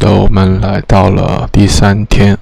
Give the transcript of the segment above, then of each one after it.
的，我们来到了第3天。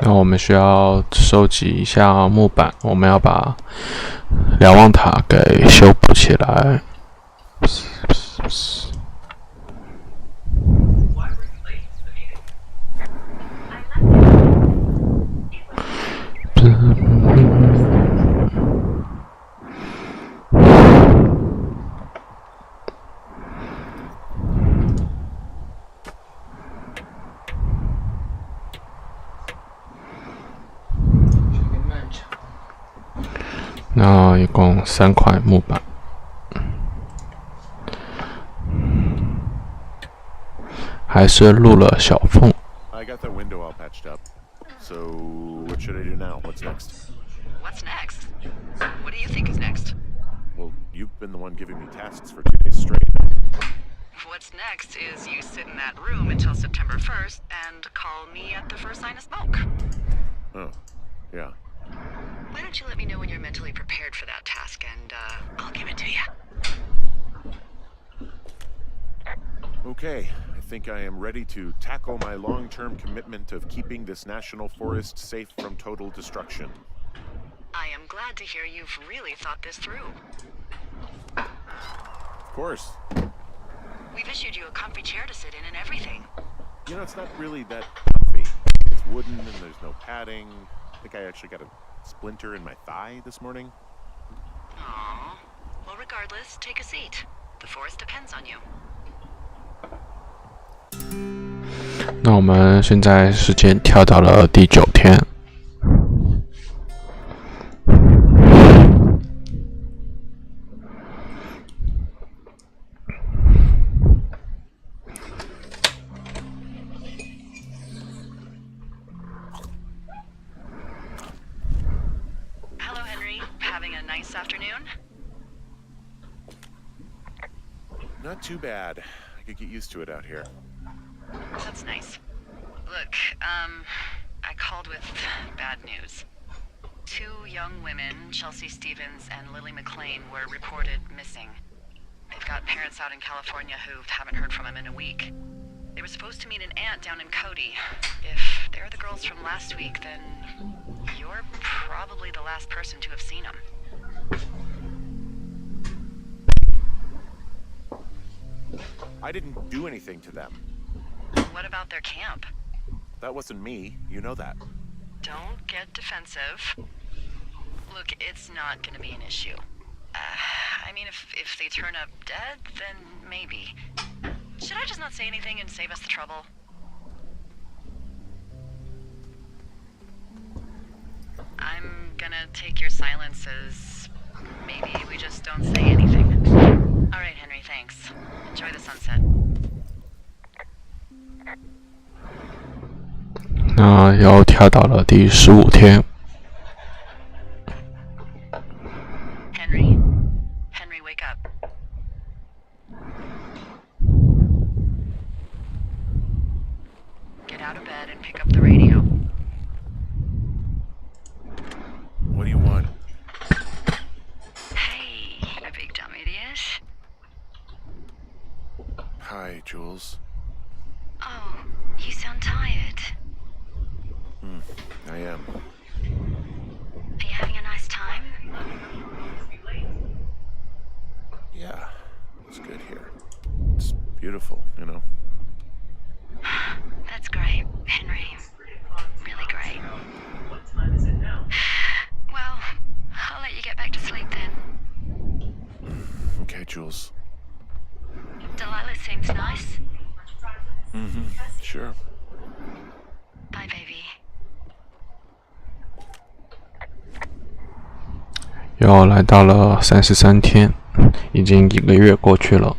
那我们需要收集一下木板，我们要把瞭望塔给修补起来。那一共3块木板，还是录了小缝。I got the window all patched up. So what should I do now? What's next? What's next? What do you think is next? Well, you've been the one giving me tasks for 2 days straight. What's next is you sit in that room until September 1st and call me at the first sign of smoke. Oh, yeah. Why don't you let me know when you're mentally prepared for that task, and I'll give it to you. Okay, I think I am ready to tackle my long-term commitment of keeping this national forest safe from total destruction. I am glad to hear you've really thought this through. Of course. We've issued you a comfy chair to sit in and everything. You know, it's not really that comfy. It's wooden and there's no padding. I think I actually got a splinter in my thigh this morning. Aww. Well, regardless, take a seat. The forest depends on you. 那我们现在时间跳到了第9天。Nice afternoon? Not too bad. I could get used to it out here. That's nice. Look, I called with bad news. 2 young women, Chelsea Stevens and Lily McLean, were reported missing. They've got parents out in California who haven't heard from them in a week. They were supposed to meet an aunt down in Cody. If they're the girls from last week, then you're probably the last person to have seen them. I didn't do anything to them. What about their camp? That wasn't me. You know that. Don't get defensive. Look, it's not gonna be an issue. I mean, if they turn up dead, then maybe. Should I just not say anything and save us the trouble? I'm gonna take your silence as maybe we just don't say anything. All right, Henry, thanks. Enjoy the sunset. 那又跳到了第15天。Henry, wake up. Get out of bed and pick up the radio. What do you want? Hey, you big dumb idiot. Hi, Jules. Oh, you sound tired. I am. Are you having a nice time? Yeah, it's good here. It's beautiful, you know. That's great, Henry. Really great. Well, I'll let you get back to sleep then. Okay, Jules. Delilah seems nice. Sure. Bye, baby. 又来到了33天，已经1个月过去了。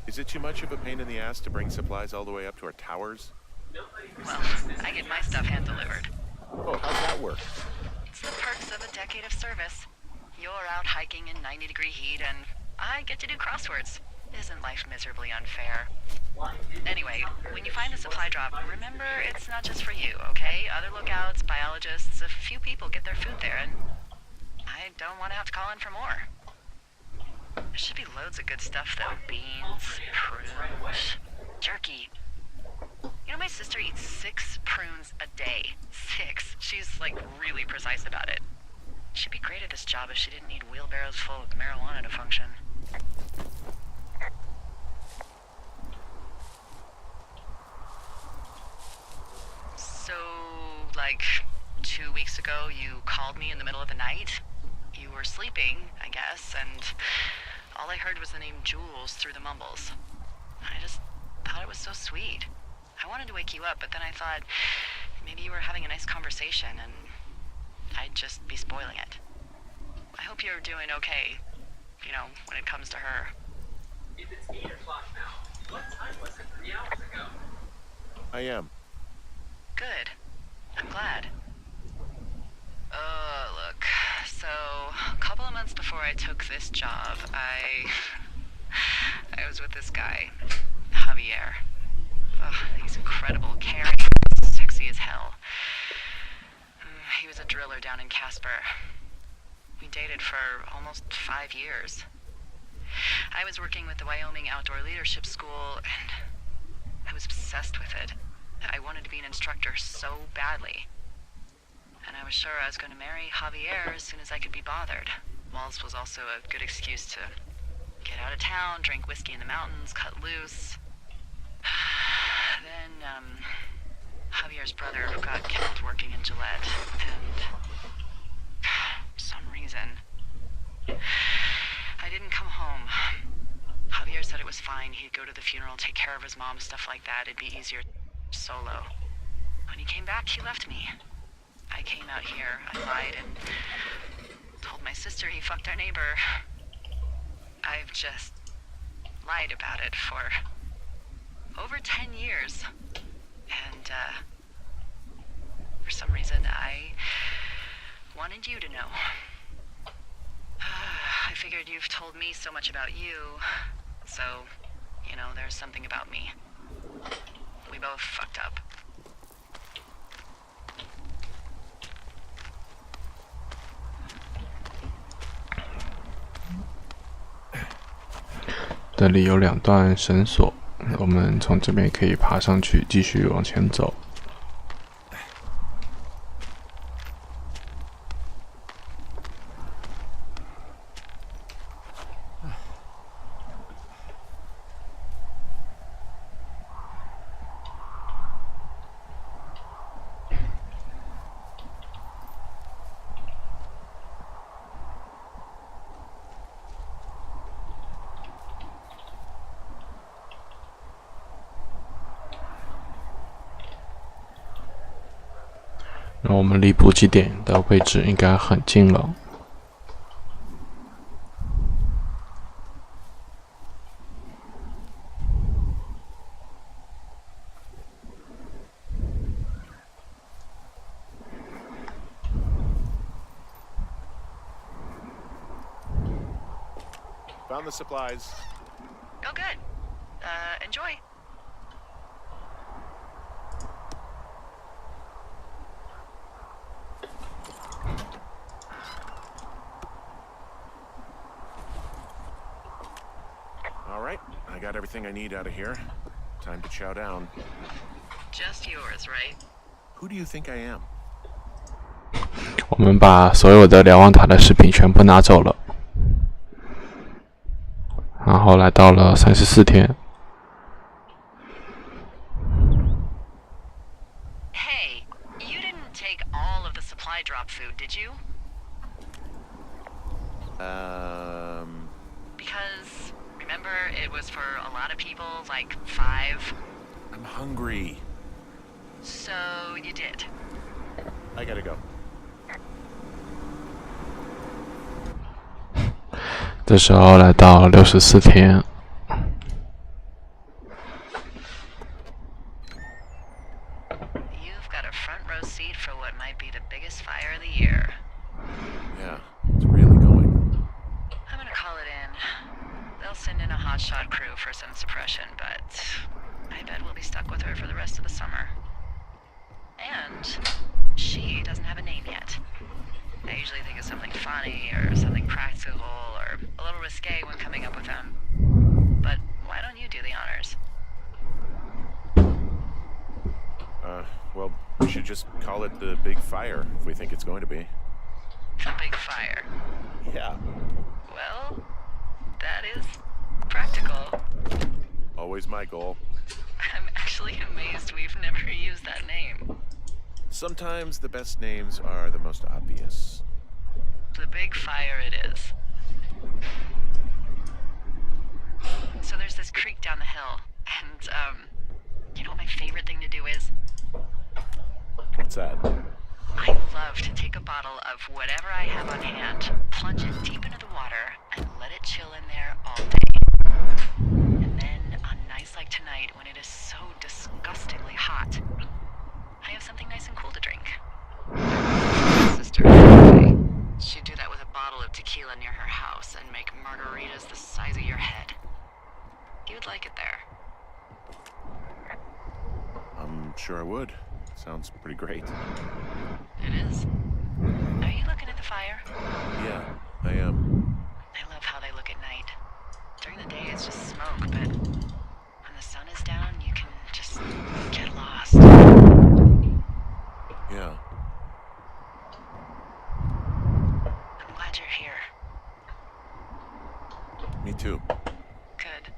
Is it too much of a pain in the ass to bring supplies all the way up to our towers? Well, I get my stuff hand-delivered. Oh, how's that work? It's the perks of a decade of service. You're out hiking in 90-degree heat, and I get to do crosswords. Isn't life miserably unfair? Anyway, when you find the supply drop, remember it's not just for you, okay? Other lookouts, biologists, a few people get their food there, and I don't want to have to call in for more. There should be loads of good stuff, though. Beans, prunes, jerky. You know, my sister eats 6 prunes a day. 6. She's, like, really precise about it. She'd be great at this job if she didn't need wheelbarrows full of marijuana to function. So, like, 2 weeks ago, you called me in the middle of the night? You were sleeping, I guess, and all I heard was the name Jules through the mumbles. I just thought it was so sweet. I wanted to wake you up, but then I thought maybe you were having a nice conversation and I'd just be spoiling it. I hope you're doing okay, you know, when it comes to her. If it's 8 o'clock now, what time was it 3 hours ago? I am. Good. I'm glad. Look, so a couple of months before I took this job, I was with this guy, Javier. Ugh, he's incredible, caring, sexy as hell. He was a driller down in Casper. We dated for almost 5 years. I was working with the Wyoming Outdoor Leadership School, and I was obsessed with it. I wanted to be an instructor so badly. And I was sure I was going to marry Javier as soon as I could be bothered. Walls was also a good excuse to get out of town, drink whiskey in the mountains, cut loose. Then, Javier's brother got killed working in Gillette, and for some reason, I didn't come home. Javier said it was fine. He'd go to the funeral, take care of his mom, stuff like that. It'd be easier solo. When he came back, he left me. I came out here, I lied, and told my sister he fucked our neighbor. I've just lied about it for over 10 years. And, for some reason, I wanted you to know. I figured you've told me so much about you, so, you know, there's something about me. We both fucked up.这里有2段绳索，我们从这边可以爬上去，继续往前走。然后我们离补给点的位置应该很近了。Found the supplies. Oh, good. Enjoy. All right, I got everything I need out of here. Time to chow down. Just yours, right? Who do you think I am? 我们把所有的瞭望塔的饰品全部拿走了，然后来到了34天。Hey, you didn't take all of the supply drop food, did you? Because It was for a lot of people, like 5. I'm hungry. So you did. I gotta go. 这时候来到64天。You've got a front row seat for what might be the biggest fire of the year. Yeah, it's really going. I'm gonna call it in. They'll send in a hotshot crew for some suppression, but I bet we'll be stuck with her for the rest of the summer. And she doesn't have a name yet. I usually think of something funny or something practical or a little risque when coming up with them. But why don't you do the honors? Well, we should just call it the Big Fire if we think it's going to be. The big fire. Yeah, Well, that is practical. always my goal. I'm actually amazed we've never used that name. Sometimes the best names are the most obvious. The big fire it is. So there's this creek down the hill, and, you know what my favorite thing to do is? What's that? I love to take a bottle of whatever I have on hand, plunge it deep into the water, and let it chill in there all day. And then, on nights like tonight, when it is so disgustingly hot, I have something nice and cool to drink. My sister, she'd do that with a bottle of tequila near her house and make margaritas the size of your head. You'd like it there. I'm sure I would. Sounds pretty great. It is. Are you looking at the fire? Yeah, I am. I love how they look at night. During the day, it's just smoke, but when the sun is down, you can just get lost. Yeah. I'm glad you're here. Me too. Good.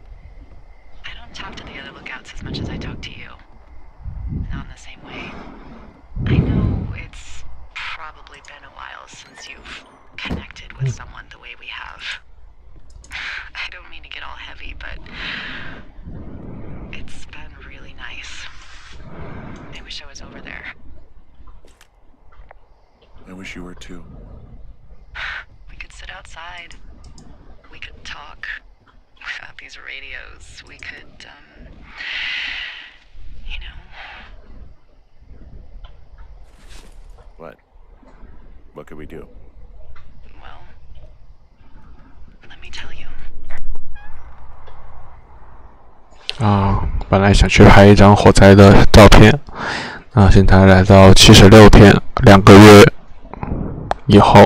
I don't talk to the other lookouts as much as I talk to you. Not in the same way. I know it's probably been a while since you've connected with someone the way we have. I don't mean to get all heavy, but it's been really nice. I wish I was over there. I wish you were too. We could sit outside. We could talk without these radios. We could, you know. What? What could we do? Well, let me tell you. 本来想去拍一张火灾的照片，现在来到76天，2个月以后。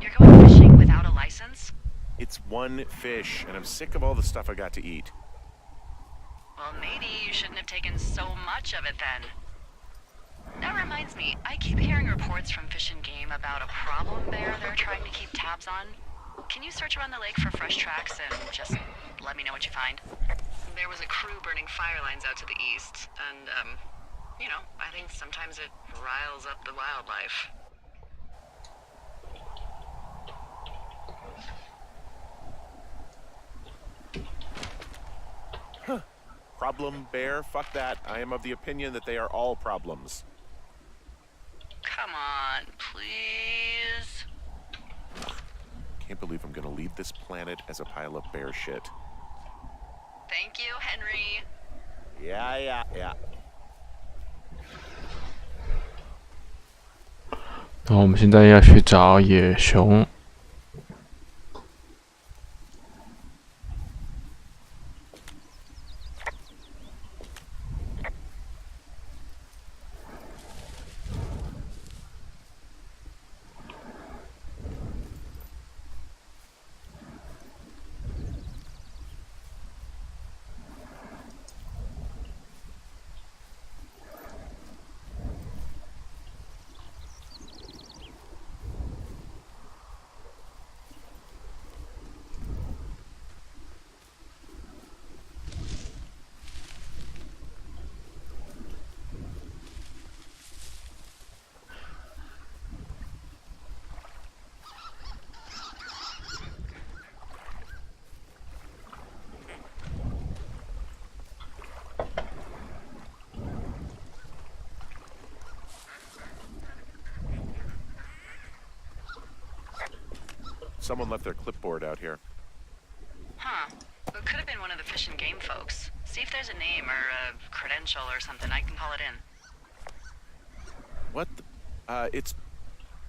You're going fishing without a license? It's one fish, and I'm sick of all the stuff I got to eat. Well, maybe you shouldn't have taken so much of it then. That reminds me, I keep hearing reports from Fish and Game about a problem bear they're trying to keep tabs on. Can you search around the lake for fresh tracks and just let me know what you find? There was a crew burning fire lines out to the east, and, you know, I think sometimes it riles up the wildlife. Problem bear? Fuck that. I am of the opinion that they are all problems. Come on, please. Can't believe I'm gonna leave this planet as a pile of bear shit. Thank you, Henry. Yeah. 然后我们现在要去找野熊。someone left their clipboard out here. Huh. It could have been one of the Fish and Game folks. See if there's a name or a credential or something. I can call it in. What the, it's...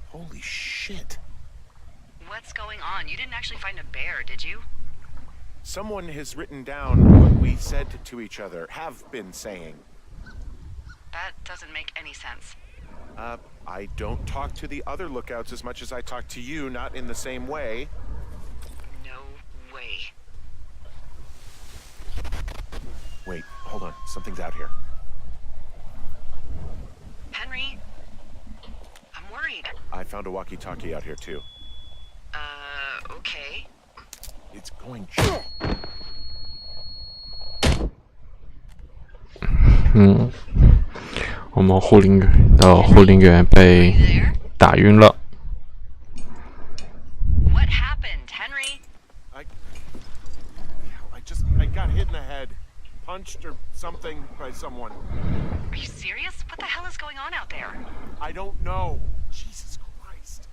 Holy shit. What's going on? You didn't actually find a bear, did you? Someone has written down what we said to each other, have been saying. That doesn't make any sense. I don't talk to the other lookouts as much as I talk to you, not in the same way. No way. Wait, hold on. Something's out here. Henry? I'm worried. I found a walkie-talkie out here, too. Okay. It's going... 我们护林员被打晕了。What happened, Henry? I got hit in the head. Punched or something by someone. Are you serious? What the hell is going on out there? I don't know. Jesus Christ.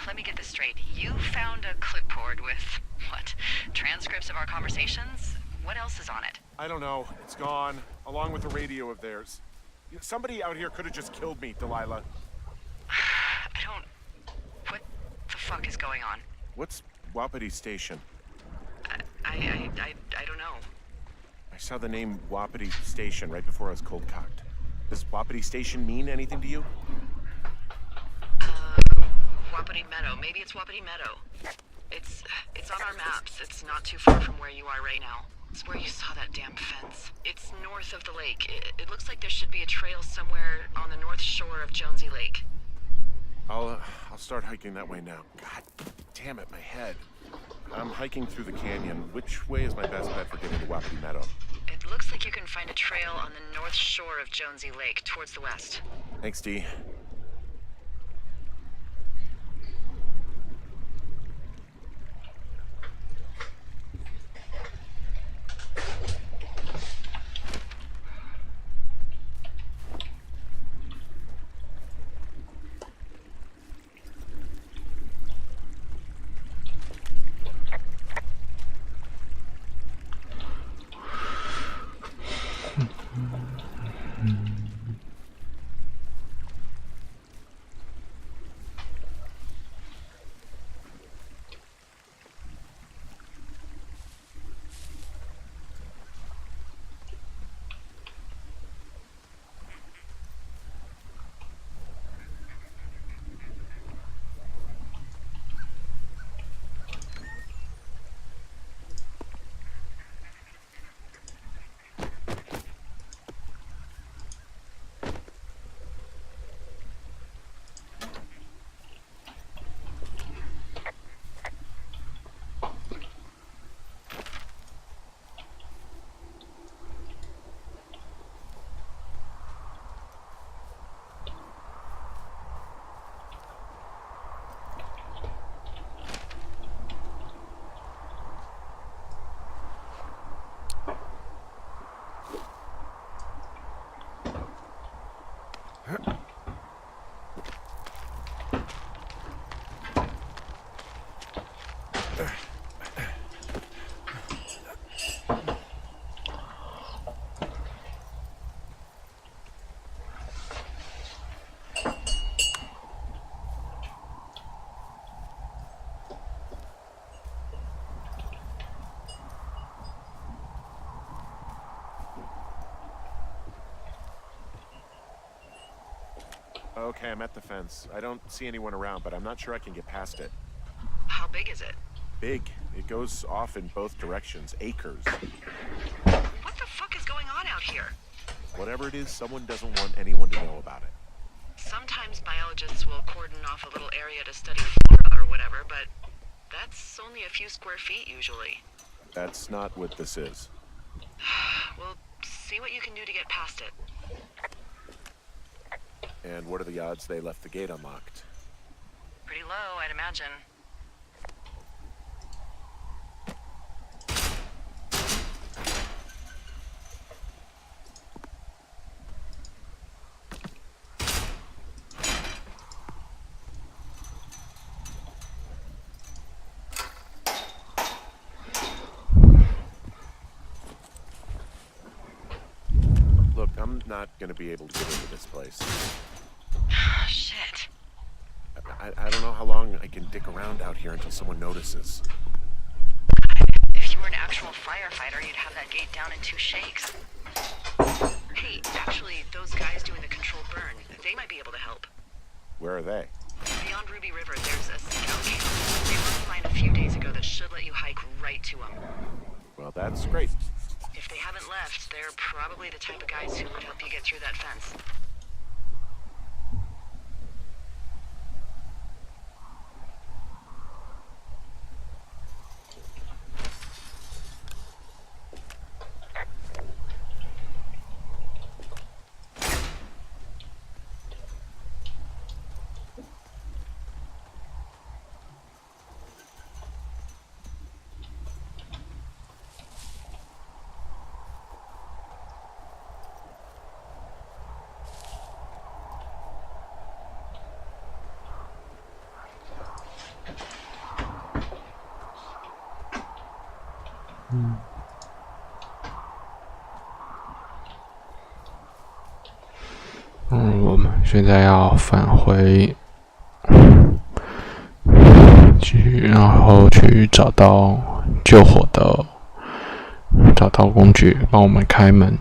Let me get this straight. You found a clipboard with, what, transcripts of our conversations? What else is on it? I don't know. It's gone, along with the radio of theirs. Somebody out here could have just killed me, Delilah. What the fuck is going on? What's Wapiti Station? I don't know. I saw the name Wapiti Station right before I was cold-cocked. Does Wapiti Station mean anything to you? Wapiti Meadow. Maybe it's Wapiti Meadow. It's on our maps. It's not too far from where you are right now. It's where you saw that damn fence. It's north of the lake. It looks like there should be a trail somewhere on the north shore of Jonesy Lake. I'll start hiking that way now. God damn it, my head. I'm hiking through the canyon. Which way is my best bet for getting to Wapiti Meadow? It looks like you can find a trail on the north shore of Jonesy Lake, towards the west. Thanks, Dee. Okay, I'm at the fence. I don't see anyone around, but I'm not sure I can get past it. How big is it? Big. It goes off in both directions. Acres. What the fuck is going on out here? Whatever it is, someone doesn't want anyone to know about it. Sometimes biologists will cordon off a little area to study flora or whatever, but that's only a few square feet usually. That's not what this is. Well, see what you can do to get past it. And what are the odds they left the gate unlocked? Pretty low, I'd imagine. not going to be able to get into this place. Shit. I don't know how long I can dick around out here until someone notices. If you were an actual firefighter, you'd have that gate down in 2 shakes. Hey, actually, those guys doing the controlled burn, they might be able to help. Where are they? Beyond Ruby River, there's a scout camp. They left a line a few days ago that should let you hike right to them. Well, that's great. If they haven't left, they're probably the type of guys who would help you get through that fence.我们现在要返回然后去找到救火的，找到工具帮我们开门。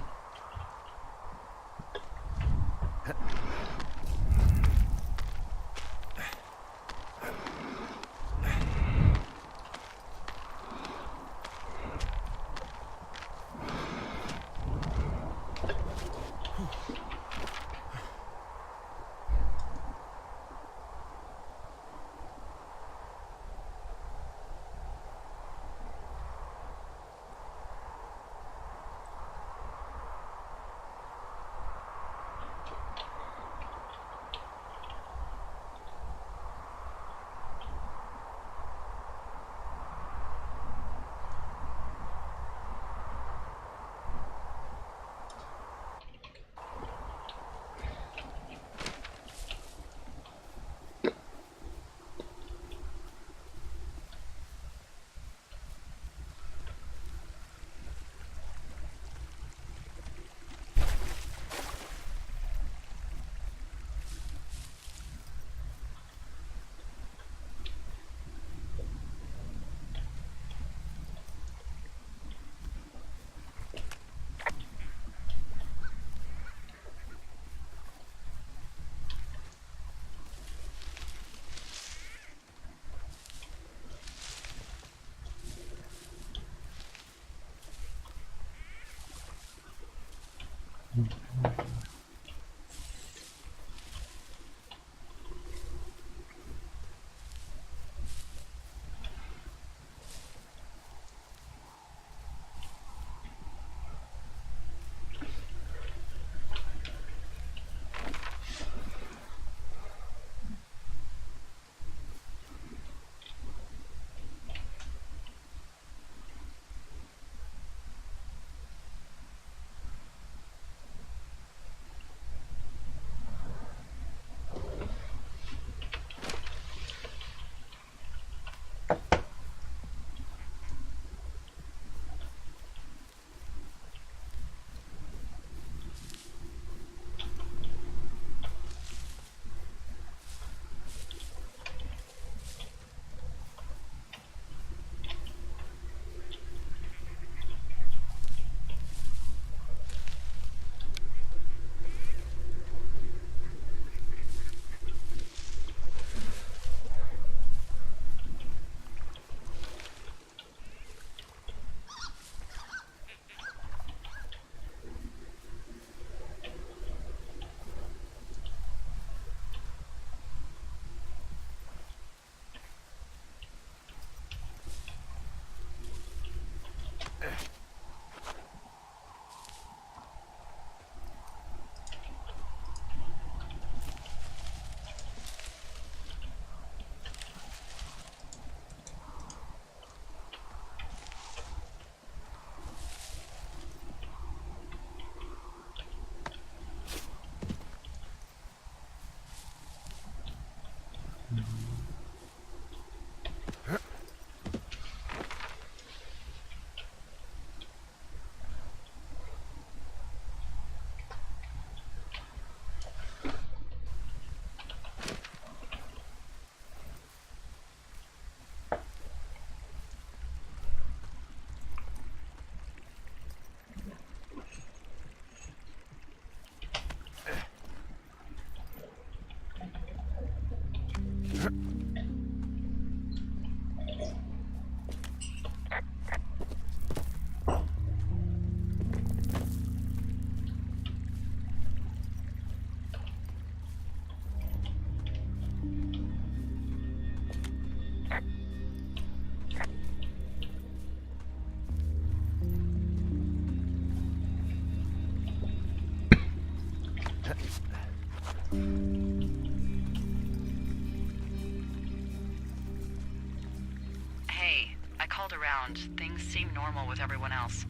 called around. Things seem normal with everyone else.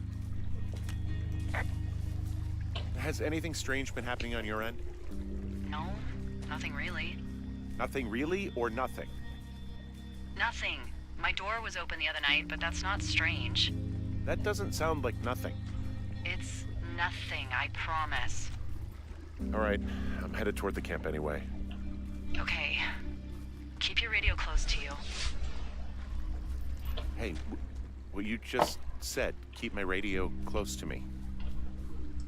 Has anything strange been happening on your end? No, nothing really. Nothing really, or nothing? Nothing. My door was open the other night, but that's not strange. That doesn't sound like nothing. It's nothing, I promise. All right, I'm headed toward the camp anyway. Okay. Keep your radio close to you. Hey, what you just said, keep my radio close to me.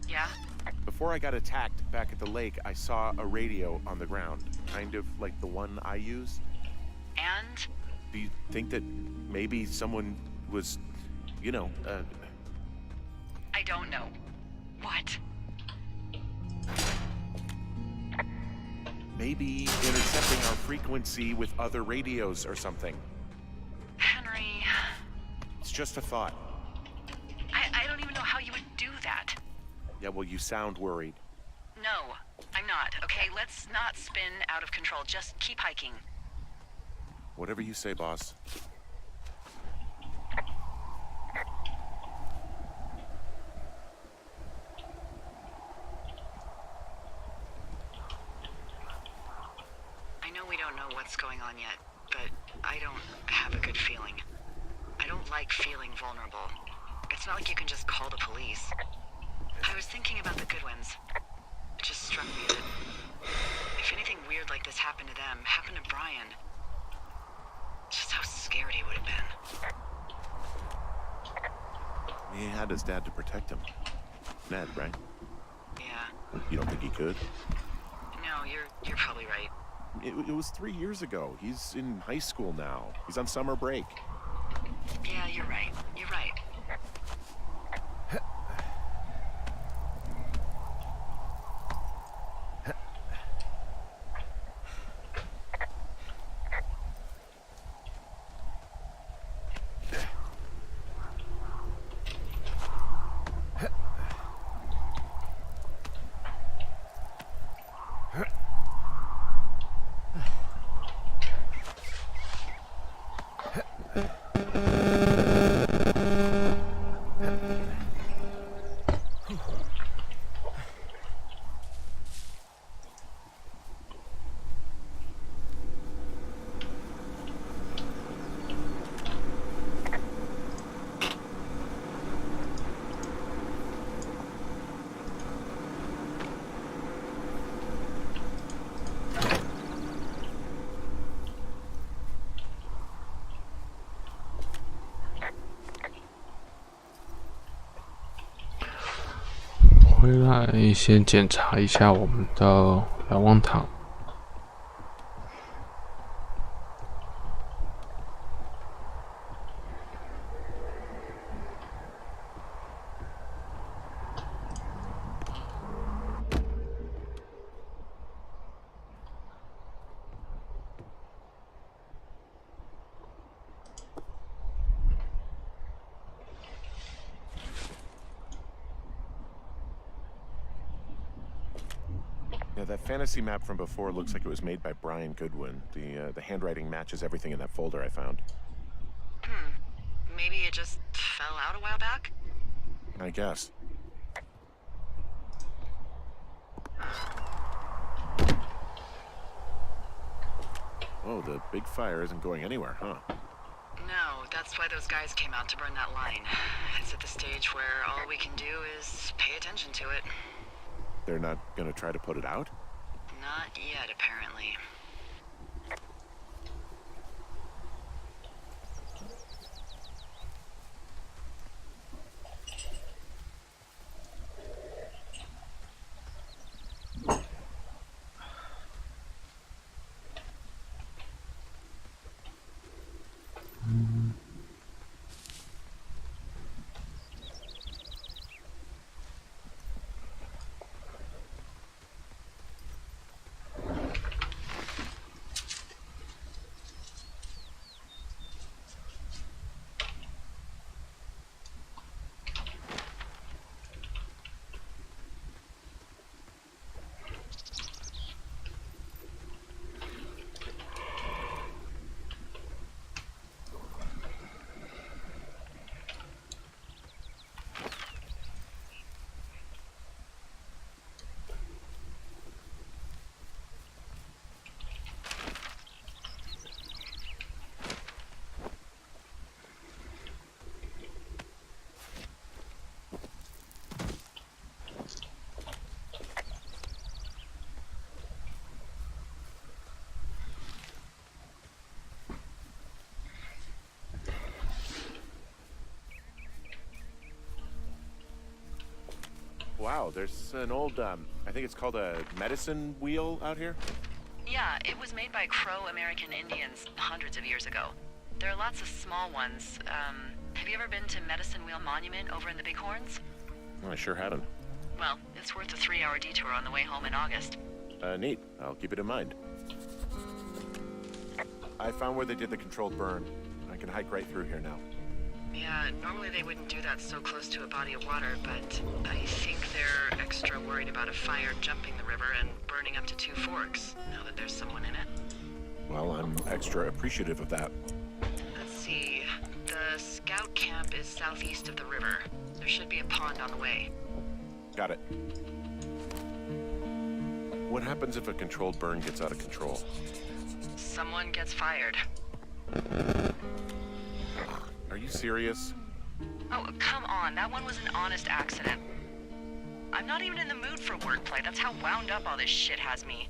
Yeah? Before I got attacked back at the lake, I saw a radio on the ground, kind of like the one I use. And? Do you think that maybe someone was, I don't know. What? maybe intercepting our frequency with other radios or something? Henry... It's just a thought. I don't even know how you would do that. Yeah, well, you sound worried. No, I'm not. Okay, let's not spin out of control. Just keep hiking. Whatever you say, boss. I know we don't know what's going on yet, but I don't have a good feeling. I don't like feeling vulnerable. It's not like you can just call the police. I was thinking about the Goodwins. It just struck me that if anything weird like this happened to them, happened to Brian, just how scared he would have been. He had his dad to protect him. Ned, right? Yeah. You don't think he could? No, you're probably right. It was 3 years ago. He's in high school now. He's on summer break. Yeah, you're right. You're right.回来先检查一下我们的瞭望塔。Yeah, that fantasy map from before looks like it was made by Brian Goodwin. The handwriting matches everything in that folder I found. Maybe it just fell out a while back? I guess. Oh, the big fire isn't going anywhere, huh? No, that's why those guys came out to burn that line. It's at the stage where all we can do is pay attention to it. They're not gonna try to put it out? Not yet, apparently. wow, there's an old, I think it's called a medicine wheel out here. Yeah, it was made by Crow American Indians hundreds of years ago. There are lots of small ones. Have you ever been to Medicine Wheel Monument over in the Bighorns? I sure haven't. Well, it's worth a 3-hour detour on the way home in August. Neat. I'll keep it in mind. I found where they did the controlled burn. I can hike right through here now. Yeah, normally they wouldn't do that so close to a body of water, but I think they're extra worried about a fire jumping the river and burning up to 2 forks, now that there's someone in it. Well, I'm extra appreciative of that. Let's see. The scout camp is southeast of the river. There should be a pond on the way. Got it. What happens if a controlled burn gets out of control? Someone gets fired. Are you serious? Oh, come on. That one was an honest accident. I'm not even in the mood for wordplay. That's how wound up all this shit has me.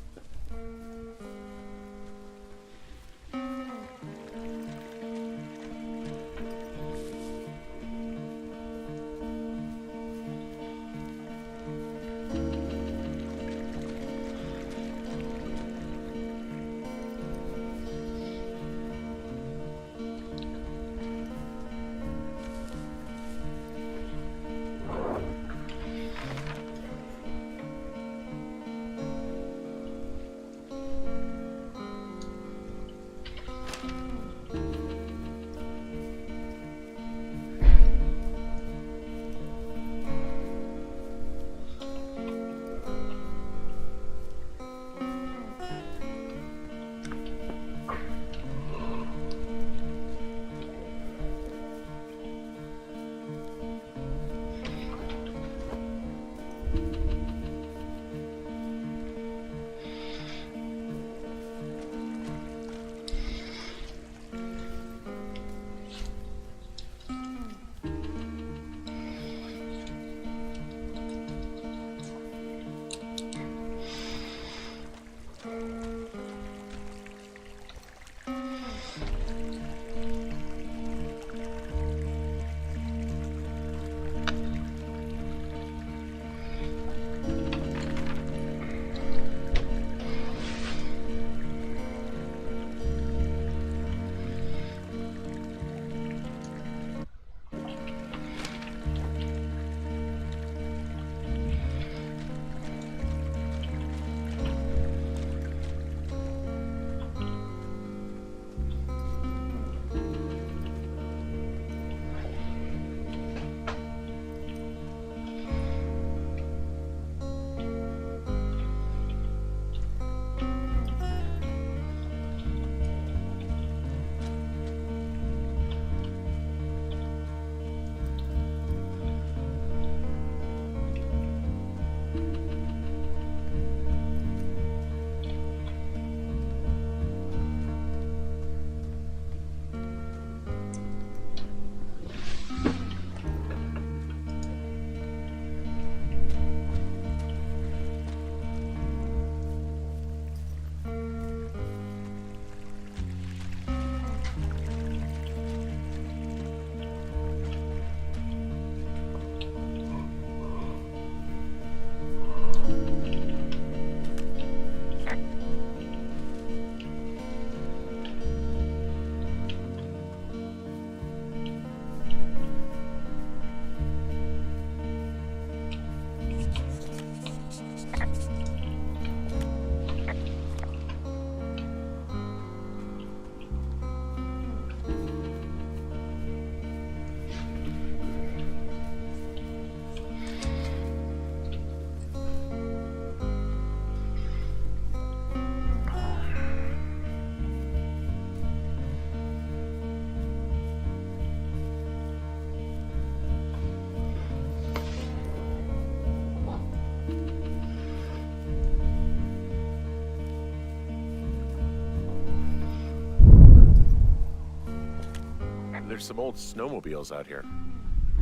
There's some old snowmobiles out here.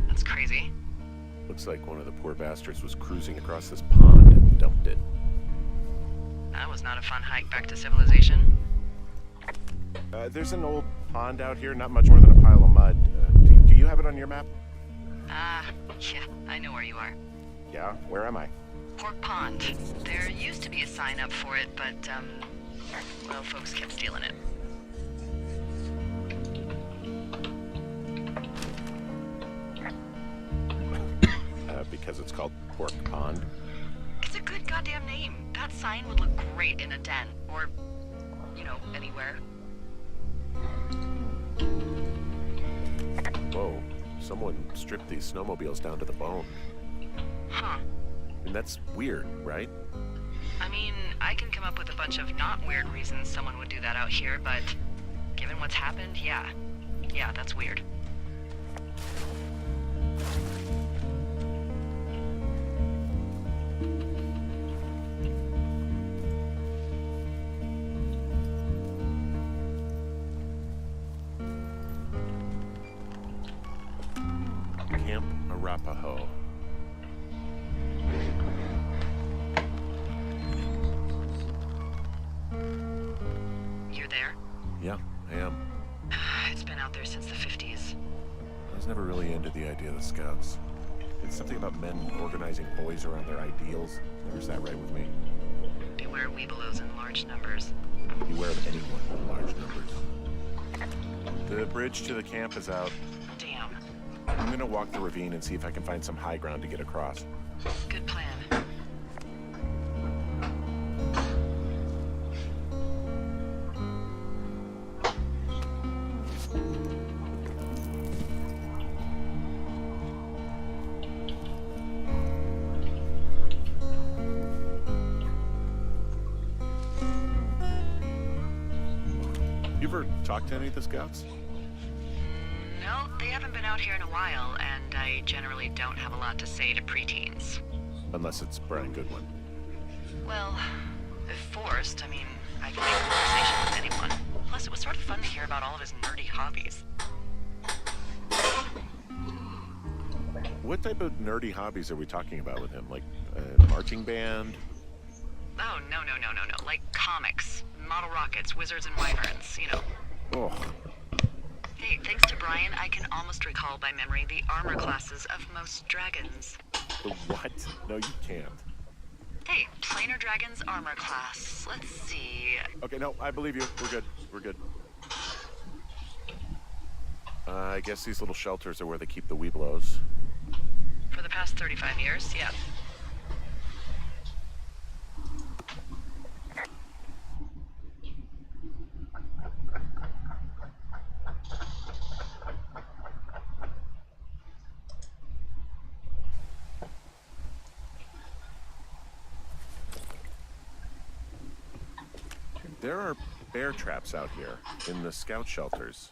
That's crazy. Looks like one of the poor bastards was cruising across this pond and dumped it. That was not a fun hike back to civilization. There's an old pond out here, not much more than a pile of mud. Do you have it on your map? Yeah, I know where you are. Yeah, where am I? Pork Pond. There used to be a sign up for it, but, well, folks kept stealing it. Because it's called Pork Pond. It's a good goddamn name. That sign would look great in a den, or, you know, anywhere. Whoa, someone stripped these snowmobiles down to the bone. Huh. And that's weird, right? I mean, I can come up with a bunch of not weird reasons someone would do that out here, but given what's happened, yeah. Yeah, that's weird. Camp Arapaho. You're there? Yeah, I am. It's been out there since the 50s. I was never really into the idea of the Scouts. It's something about men organizing boys around their ideals. Never sat right with me. Beware weebelows in large numbers. Beware of anyone in large numbers. The bridge to the camp is out. Damn. I'm gonna walk the ravine and see if I can find some high ground to get across. Good plan. You ever talked to any of the Scouts? No, they haven't been out here in a while, and I generally don't have a lot to say to preteens. Unless it's Brian Goodwin. Well, if forced, I mean, I can make conversation with anyone. Plus, it was sort of fun to hear about all of his nerdy hobbies. What type of nerdy hobbies are we talking about with him? Like a marching band? Oh, no. Like comics, model rockets, wizards and wyverns, you know. Oh, Hey, thanks to Brian, I can almost recall by memory the armor classes of most dragons. the what? No, you can't. Hey, planar dragons armor class. Let's see. Okay, no, I believe you. We're good. I guess these little shelters are where they keep the weebelows. For the past 35 years, yeah. There are bear traps out here in the scout shelters.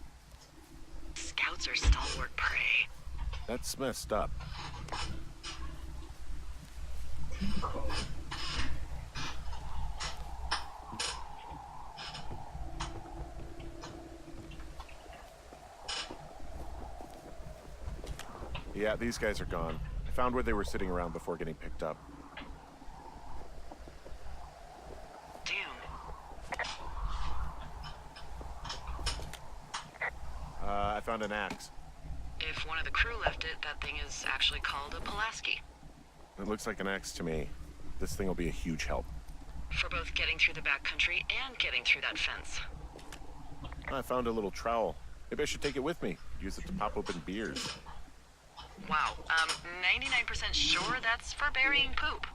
Scouts are stalwart prey. That's messed up. Yeah, these guys are gone. I found where they were sitting around before getting picked up. I found an axe. If one of the crew left it, that thing is actually called a Pulaski. It looks like an axe to me. This thing will be a huge help. For both getting through the backcountry and getting through that fence. I found a little trowel. Maybe I should take it with me. Use it to pop open beers. Wow, 99% sure that's for burying poop.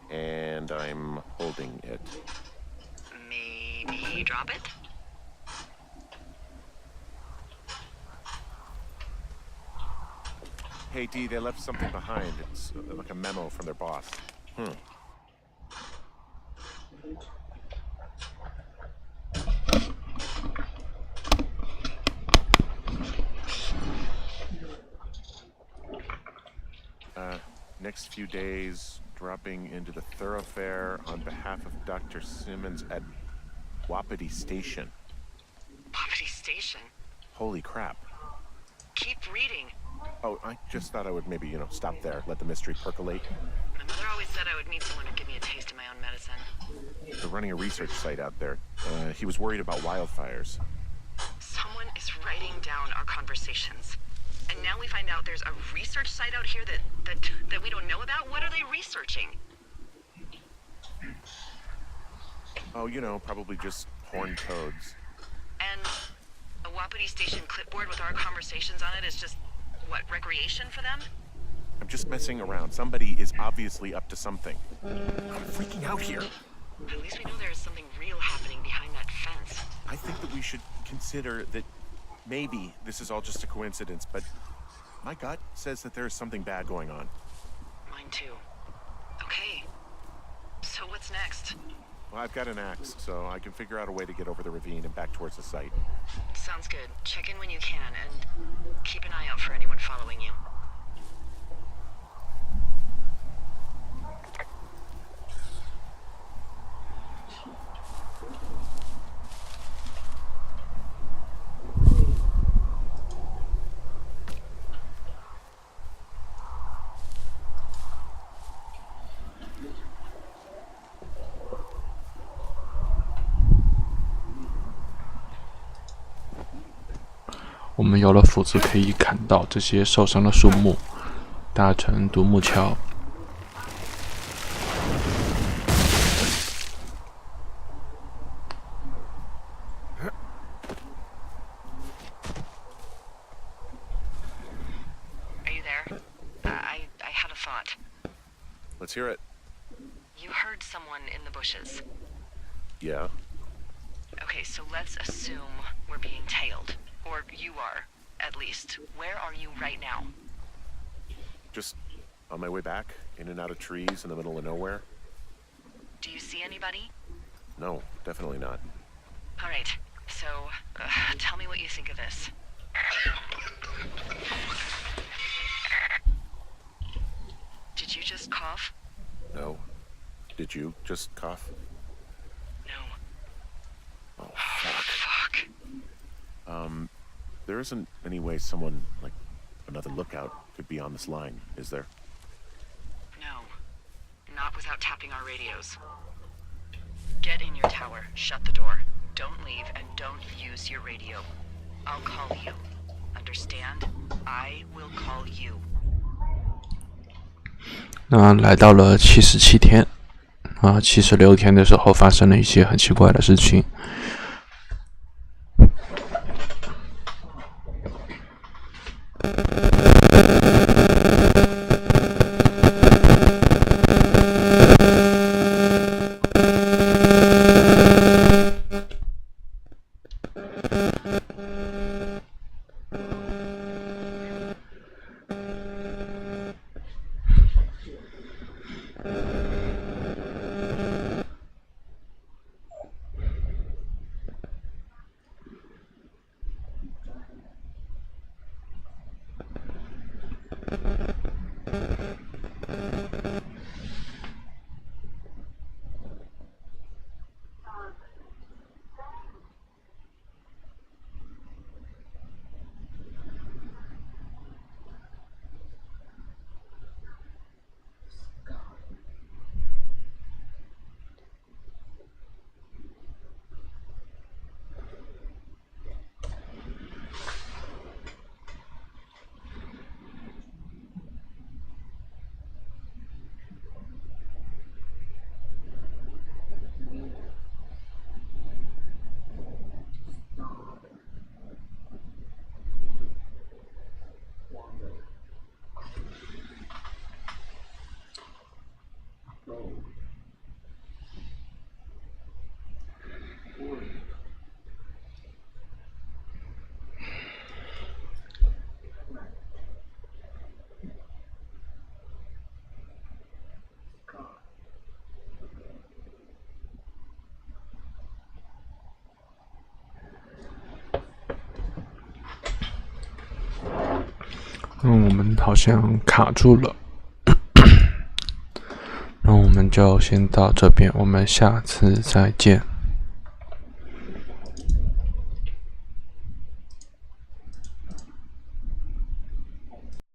And I'm holding it. Maybe drop it? Hey, Dee, they left something behind. It's like a memo from their boss. Next few days, dropping into the thoroughfare on behalf of Dr. Simmons at Wapiti Station. Wapiti Station? Holy crap. Keep reading. Oh, I just thought I would maybe, stop there, let the mystery percolate. My mother always said I would need someone to give me a taste of my own medicine. They're running a research site out there. He was worried about wildfires. Someone is writing down our conversations. And now we've find out there's a research site out here that we don't know about? What are they researching? Oh, you know, probably just horned toads. And a Wapiti Station clipboard with our conversations on it is just, what, recreation for them? I'm just messing around. Somebody is obviously up to something. I'm freaking out here. At least we know there is something real happening behind that fence. I think that we should consider that maybe this is all just a coincidence, but my gut says that there's something bad going on. Mine too. Okay. So what's next? Well, I've got an axe, so I can figure out a way to get over the ravine and back towards the site. Sounds good. Check in when you can, and keep an eye out for anyone following you.我们有了斧子，可以砍到这些受伤的树木，搭成独木桥。Are you there? I had a thought. Let's hear it. You heard someone in the bushes. Yeah? Okay, so let's assume we're being tailed. Or you are, at least. Where are you right now? Just on my way back, in and out of trees in the middle of nowhere? Do you see anybody? No, definitely not. All right, so tell me what you think of this. Did you just cough? No. Did you just cough? No. Oh, fuck. Fuck. There isn't any way someone, like another lookout, could be on this line, is there? No. Not without tapping our radios. Get in your tower, shut the door. Don't leave, and don't use your radio. I'll call you. Understand? I will call you. 那来到了77天76天的时候，发生了一些很奇怪的事情。我们好像卡住了，那我们就先到这边，我们下次再见。